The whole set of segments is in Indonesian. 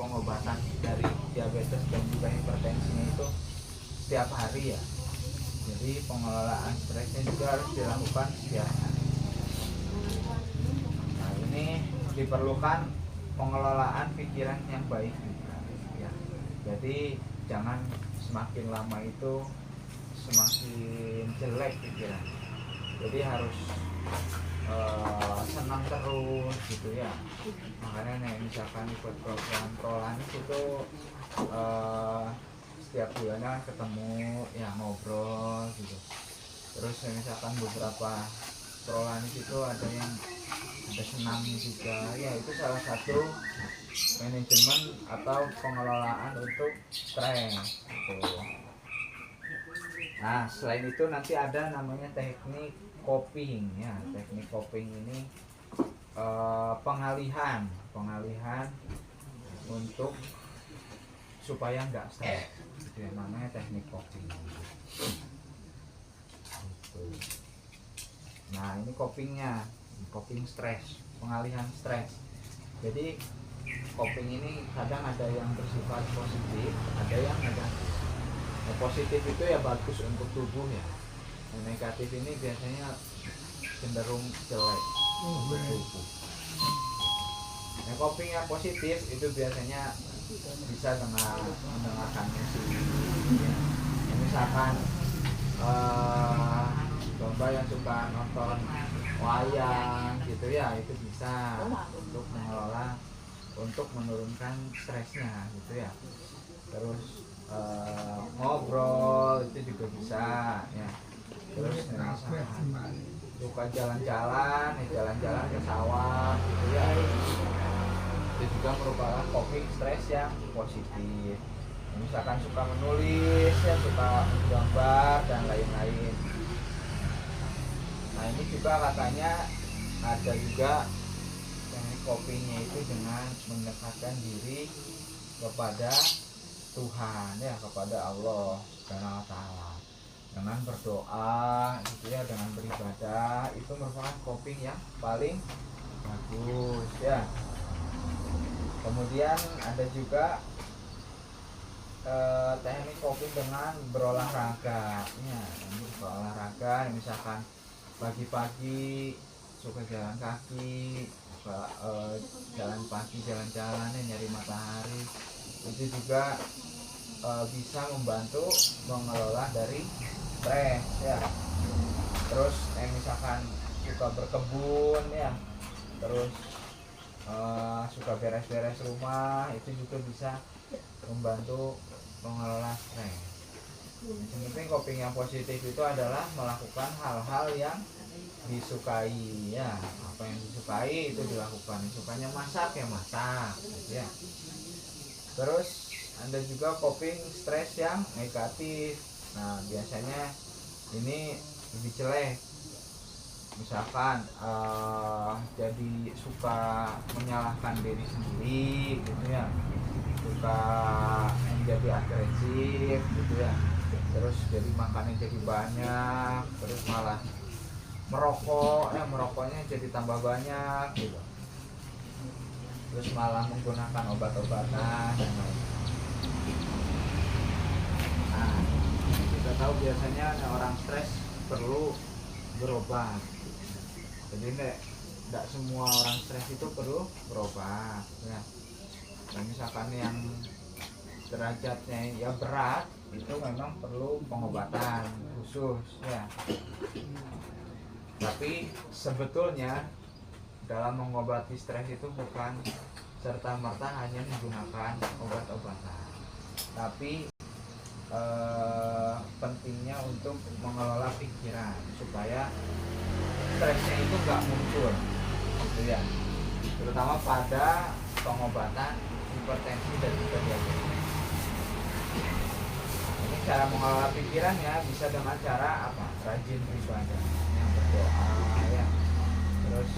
pengobatan dari diabetes dan juga hipertensinya itu setiap hari ya. Jadi pengelolaan stresnya juga harus dilakukan setiap hari. Nah, ini diperlukan pengelolaan pikiran yang baik juga ya. Jadi jangan semakin lama itu semakin jelek pikiran. Jadi harus senang terus gitu ya. Makanya nih misalkan ikut program Prolanis itu setiap bulannya kan ketemu ya, ngobrol gitu. Terus misalkan beberapa Prolanis itu ada yang ada senam juga ya, itu salah satu manajemen atau pengelolaan untuk stres gitu. Nah selain itu nanti ada namanya teknik coping ya. Teknik coping ini pengalihan untuk supaya nggak stres gitu ya, namanya teknik coping gitu. Nah ini copingnya, coping stres, pengalihan stres. Jadi coping ini kadang ada yang bersifat positif, ada yang negatif. Yang positif itu ya bagus untuk tubuh ya. Yang negatif ini biasanya cenderung jelek untuk tubuh. Nah, coping yang positif itu biasanya bisa dengan mendengarkan musik ya. Misalkan Bamba yang suka nonton wayang gitu ya, itu bisa untuk mengelola, untuk menurunkan stresnya gitu ya. Terus ngobrol itu juga bisa ya. Terus misalkan suka jalan-jalan ke sawah gitu ya, itu juga merupakan coping stres yang positif. Misalkan suka menulis ya, suka menggambar dan lain-lain. Nah ini juga katanya ada juga teknik copingnya itu dengan mendekatkan diri kepada Tuhan ya, kepada Allah Subhanahu wa taala, dengan berdoa gitu ya, dengan beribadah, itu merupakan coping yang paling bagus ya. Kemudian ada juga teknik coping dengan berolahraga ya. Ini berolahraga misalkan pagi-pagi suka jalan kaki, suka jalan pagi, jalan-jalan ya, nyari matahari, itu juga bisa membantu mengelola dari stres ya. Terus misalkan suka berkebun ya, terus suka beres-beres rumah, itu juga bisa membantu mengelola stres. Yang penting coping yang positif itu adalah melakukan hal-hal yang disukai ya. Apa yang disukai itu dilakukan. Sukanya masak ya masak gitu ya. Terus ada juga coping stres yang negatif. Nah biasanya ini lebih jelek. Misalkan jadi suka menyalahkan diri sendiri gitu ya, suka menjadi agresif gitu ya, terus jadi makannya jadi banyak, terus malah merokok ya, merokoknya jadi tambah banyak gitu, terus malah menggunakan obat-obatan dan lain-lain. Nah kita tahu biasanya orang stres perlu berobat. Jadi tidak semua orang stres itu perlu berobat ya. Dan misalkan yang derajatnya ya berat, itu memang perlu pengobatan khusus ya. Tapi sebetulnya dalam mengobati stres itu bukan serta-merta hanya menggunakan obat-obatan, tapi pentingnya untuk mengelola pikiran supaya stresnya itu nggak muncul gitu ya, terutama pada pengobatan hipertensi dan juga diabetes. Ini cara mengelola pikiran ya, bisa dengan cara apa? Rajin beribadah, yang berdoa ya, terus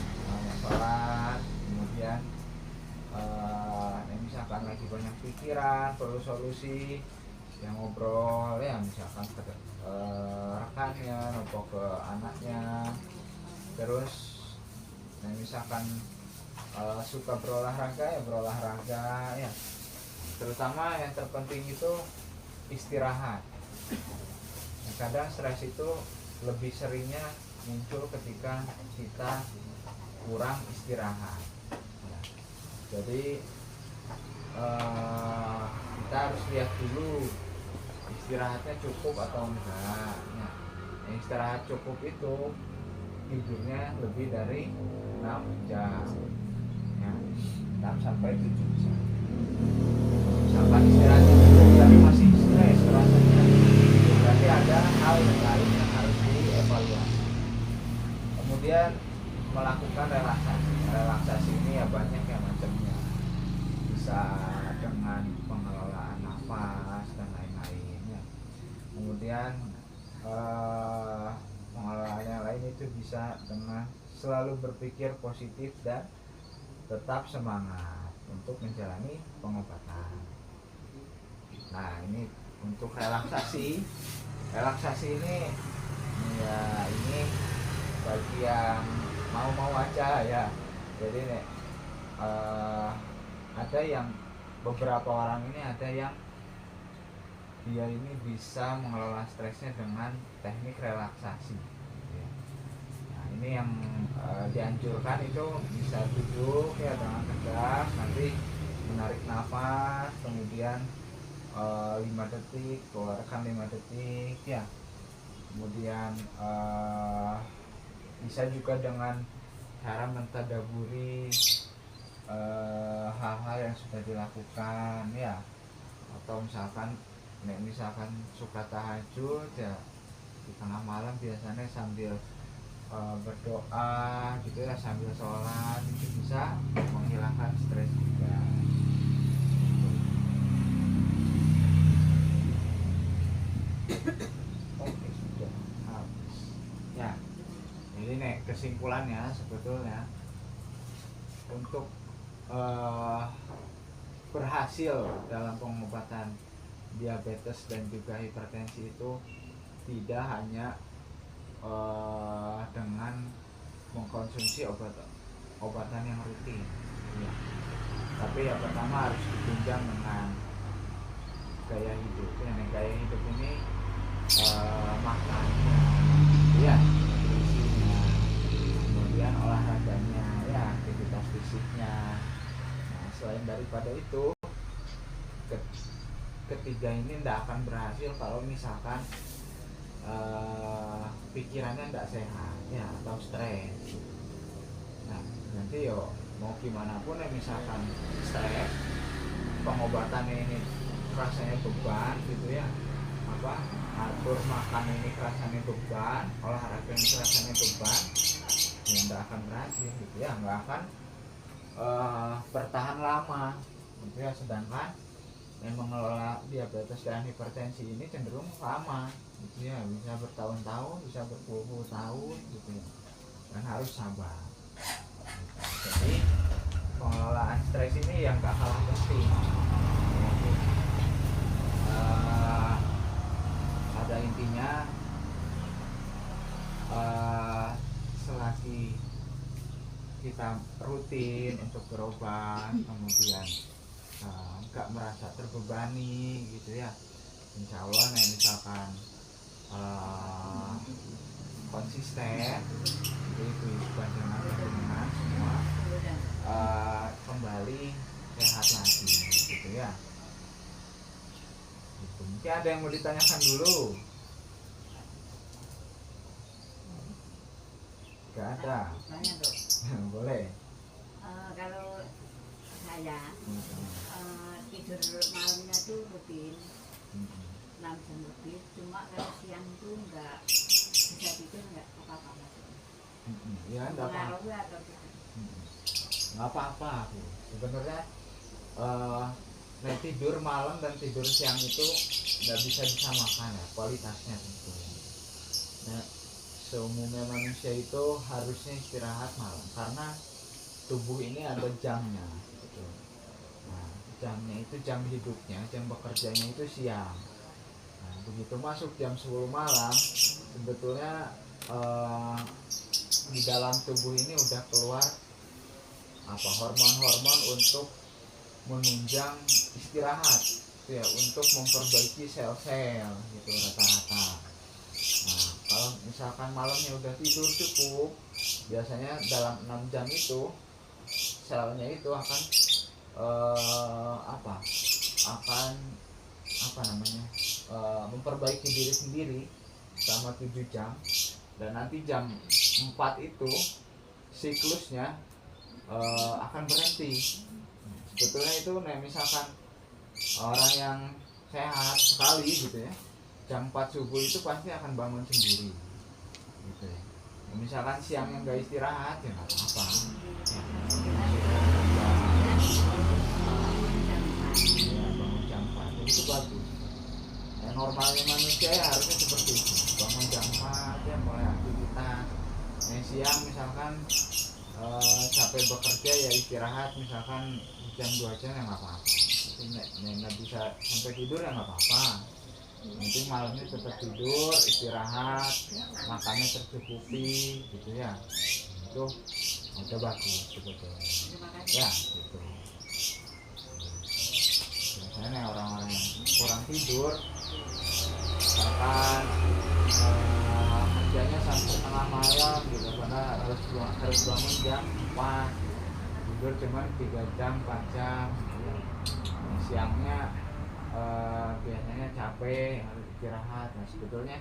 sholat, kemudian misalkan lagi banyak pikiran, perlu solusi, yang ngobrol ya, misalkan ke rekannya, nopo ke anaknya. Terus misalkan suka berolahraga ya berolahraga ya, terutama yang terpenting itu istirahat. Nah, kadang stres itu lebih seringnya muncul ketika kita kurang istirahat. Nah, jadi kita harus lihat dulu istirahatnya cukup atau enggak. Nah, yang istirahat cukup itu tidurnya lebih dari 6 jam. Nah, 6 sampai 7 jam. Misalkan istirahatnya cukup tapi masih stres rasanya, berarti ada hal yang lain yang harus dievaluasi. Kemudian melakukan relaksasi. Relaksasi ini ya banyak ya macamnya. Bisa dengan pengelolaan nafas dan lain-lain ya. Kemudian pengelolaan yang lain itu bisa dengan selalu berpikir positif dan tetap semangat untuk menjalani pengobatan. Nah, ini untuk relaksasi. Relaksasi ini ya ini bagi yang mau aja ya. Jadi nih ada yang beberapa orang ini ada yang dia ini bisa mengelola stresnya dengan teknik relaksasi. Nah, ini yang dianjurkan itu bisa duduk ya dengan tegak, nanti menarik nafas, kemudian 5 detik, keluarkan 5 detik ya. Kemudian bisa juga dengan cara mentadaburi hal-hal yang sudah dilakukan ya, atau misalkan suka tahajud ya, di tengah malam biasanya sambil berdoa gitu ya, sambil sholat, itu bisa menghilangkan stres juga. Oke, sudah habis ya. Jadi nih kesimpulannya sebetulnya untuk berhasil dalam pengobatan diabetes dan juga hipertensi itu tidak hanya dengan mengkonsumsi obatan yang rutin ya. Tapi yang pertama harus ditunjang dengan gaya hidup ya. Gaya hidup ini makannya ya, nutrisinya, kemudian olahraganya ya, aktivitas fisiknya. Nah, selain daripada itu, ketiga ini tidak akan berhasil kalau misalkan pikirannya tidak sehat ya, atau stres. Nah, nanti mau gimana pun ya, misalkan stres, pengobatannya ini rasanya beban gitu ya, atur makan ini rasanya beban, olahraga ini rasanya beban, ya tidak akan berhasil gitu ya, nggak akan bertahan lama gitu ya. Sedangkan yang mengelola diabetes dan hipertensi ini cenderung lama gitu ya, bisa bertahun-tahun, bisa berpuluh-puluh tahun gitu ya, dan harus sabar. Jadi pengelolaan stres ini yang gak kalah penting. Pada intinya selagi kita rutin untuk berobat, kemudian nggak merasa terbebani gitu ya, insya Allah nih misalkan konsisten, jadi kehidupan dengan semua kembali sehat lagi gitu ya. Gitu. Mungkin ada yang mau ditanyakan dulu? Gak ada? Boleh. Kalau saya tidur malamnya tuh rutin 6 jam lebih, cuma kalau siang itu enggak bisa tidur, enggak apa-apa. Ya enggak apa-apa. Enggak apa-apa aku. Sebenarnya tidur malam dan tidur siang itu enggak bisa disamakan ya kualitasnya tentu. Nah, seumumnya manusia itu harusnya istirahat malam karena tubuh ini ada jamnya gitu. Nah, jamnya itu jam hidupnya, jam bekerjanya itu siang. Nah, begitu masuk jam 10 malam, sebetulnya di dalam tubuh ini udah keluar hormon-hormon untuk menunjang istirahat ya, untuk memperbaiki sel-sel gitu rata-rata. Nah, kalau misalkan malamnya udah tidur cukup, biasanya dalam 6 jam itu selnya itu akan memperbaiki diri sendiri selama 7 jam, dan nanti jam 4 itu siklusnya akan berhenti. Sebetulnya itu misalkan orang yang sehat sekali gitu ya, jam 4 subuh itu pasti akan bangun sendiri gitu ya. Misalkan siang yang gak istirahat ya nggak apa-apa ya, bangun jam 4 itu bagus ya, normalnya manusia ya harusnya seperti itu, bangun jam 4 ya, mulai aktivitas. Siang misalkan capek bekerja ya istirahat misalkan jam 2 jam ya nggak apa-apa, nggak bisa sampai tidur ya nggak apa-apa, nanti malamnya tetap tidur, istirahat, makannya tercukupi gitu ya, itu udah bagus sebetulnya ya gitu. Biasanya orang-orang yang kurang tidur bahkan kerjanya sampai tengah malam gitu, karena harus bangun jam 4, tidur cuma 3 jam 4 jam gitu ya. Siangnya biasanya capek, harus istirahat. Nah sebetulnya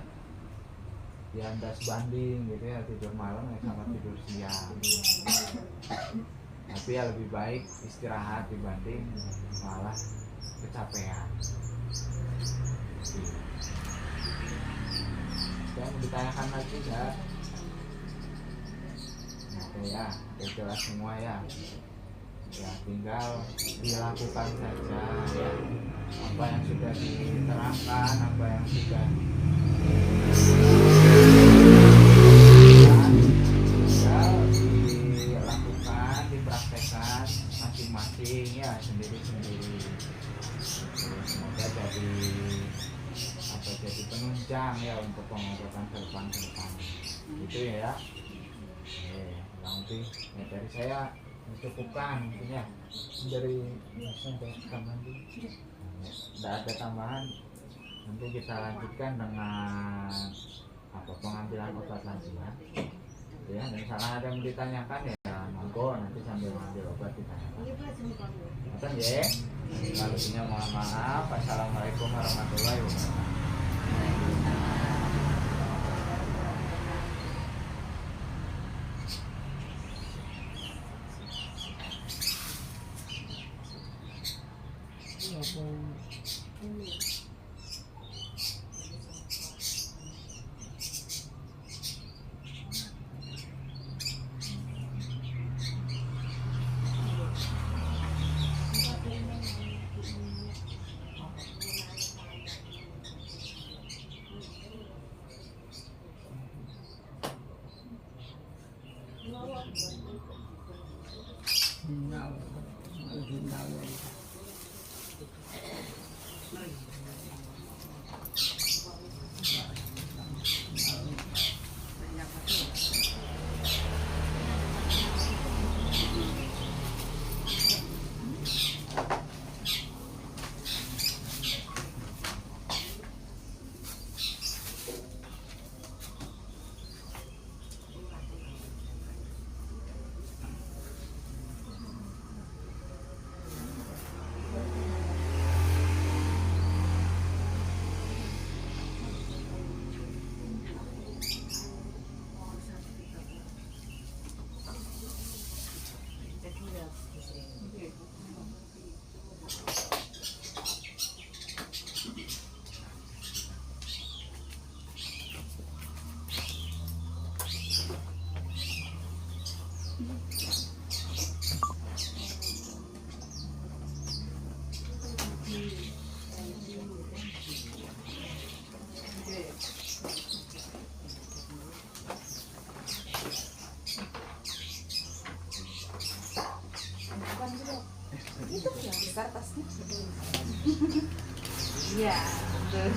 ya nggak sebanding gitu ya, tidur malam ya sama tidur siang. Tapi ya lebih baik istirahat dibanding malah kecapean. Saya mau ditanyakan lagi nggak? Oke ya, udah jelas semua ya. Ya tinggal dilakukan saja ya, apa yang sudah diterangkan, apa yang sudah dilakukan, dipraktekkan masing-masing ya, sendiri-sendiri. Semoga jadi penunjang ya untuk pengobatan ke depan gitu ya. Nanti ya dari saya mencukupkan intinya, dari tambahan tidak ada tambahan. Nanti kita lanjutkan dengan pengambilan obat lanjutan ya. Misalnya ada yang ditanyakan ya monggo, nanti sambil mengambil obat ditanyakan ya. Kalau mohon maaf. Assalamualaikum warahmatullahi wabarakatuh. Iya, betul.